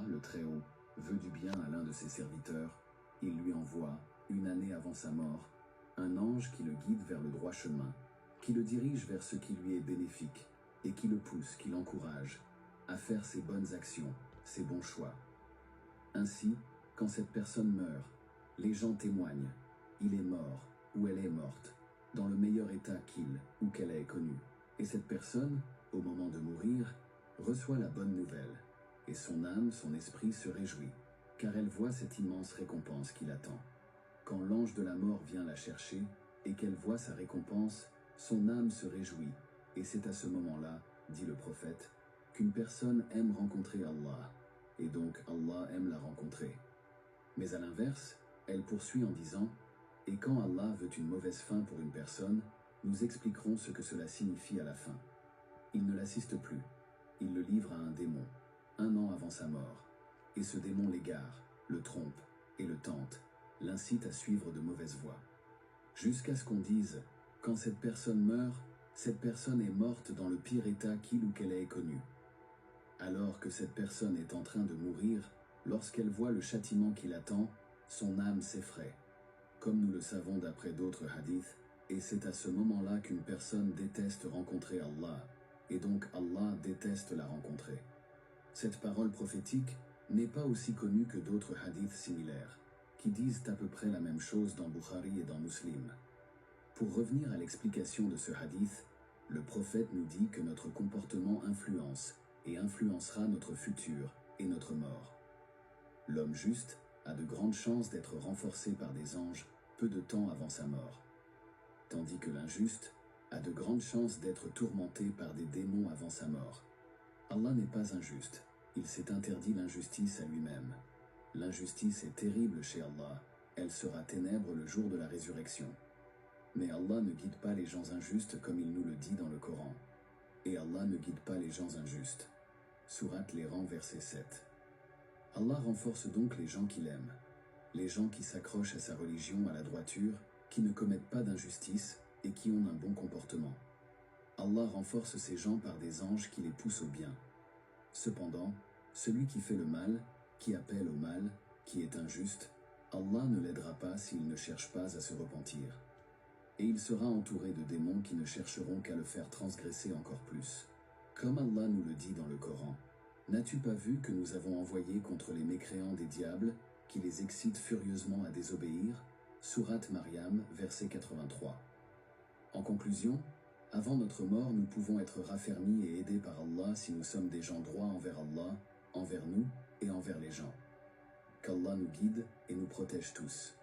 le Très-Haut, veut du bien à l'un de ses serviteurs, il lui envoie, une année avant sa mort, un ange qui le guide vers le droit chemin, qui le dirige vers ce qui lui est bénéfique, et qui le pousse, qui l'encourage, à faire ses bonnes actions, ses bons choix. Ainsi, quand cette personne meurt, les gens témoignent, il est mort, ou elle est morte, dans le meilleur état qu'il ou qu'elle ait connu. Et cette personne, au moment de mourir, reçoit la bonne nouvelle, et son âme, son esprit se réjouit, car elle voit cette immense récompense qui l'attend. Quand l'ange de la mort vient la chercher, et qu'elle voit sa récompense, son âme se réjouit, et c'est à ce moment-là, dit le prophète, qu'une personne aime rencontrer Allah, et donc Allah aime la rencontrer. Mais à l'inverse, elle poursuit en disant, et quand Allah veut une mauvaise fin pour une personne, nous expliquerons ce que cela signifie à la fin. Il ne l'assiste plus, il le livre à un démon, 1 an avant sa mort, et ce démon l'égare, le trompe, et le tente, l'incite à suivre de mauvaises voies. Jusqu'à ce qu'on dise, quand cette personne meurt, cette personne est morte dans le pire état qu'il ou qu'elle ait connu. Alors que cette personne est en train de mourir, lorsqu'elle voit le châtiment qui l'attend, son âme s'effraie. Comme nous le savons d'après d'autres hadiths, et c'est à ce moment-là qu'une personne déteste rencontrer Allah, et donc Allah déteste la rencontrer. Cette parole prophétique n'est pas aussi connue que d'autres hadiths similaires, qui disent à peu près la même chose dans Bukhari et dans Muslim. Pour revenir à l'explication de ce hadith, le prophète nous dit que notre comportement influence et influencera notre futur et notre mort. L'homme juste a de grandes chances d'être renforcé par des anges peu de temps avant sa mort, tandis que l'injuste a de grandes chances d'être tourmenté par des démons avant sa mort. Allah n'est pas injuste, il s'est interdit l'injustice à lui-même. L'injustice est terrible chez Allah, elle sera ténèbre le jour de la résurrection. Mais Allah ne guide pas les gens injustes comme il nous le dit dans le Coran. Et Allah ne guide pas les gens injustes. Sourate l'Iran, verset 7. Allah renforce donc les gens qu'il aime, les gens qui s'accrochent à sa religion, à la droiture, qui ne commettent pas d'injustice et qui ont un bon comportement. Allah renforce ces gens par des anges qui les poussent au bien. Cependant, celui qui fait le mal, qui appelle au mal, qui est injuste, Allah ne l'aidera pas s'il ne cherche pas à se repentir. Et il sera entouré de démons qui ne chercheront qu'à le faire transgresser encore plus. Comme Allah nous le dit dans le Coran, « N'as-tu pas vu que nous avons envoyé contre les mécréants des diables, qui les excitent furieusement à désobéir » Sourate Maryam, verset 83. En conclusion, avant notre mort, nous pouvons être raffermis et aidés par Allah si nous sommes des gens droits envers Allah, envers nous et envers les gens. Qu'Allah nous guide et nous protège tous.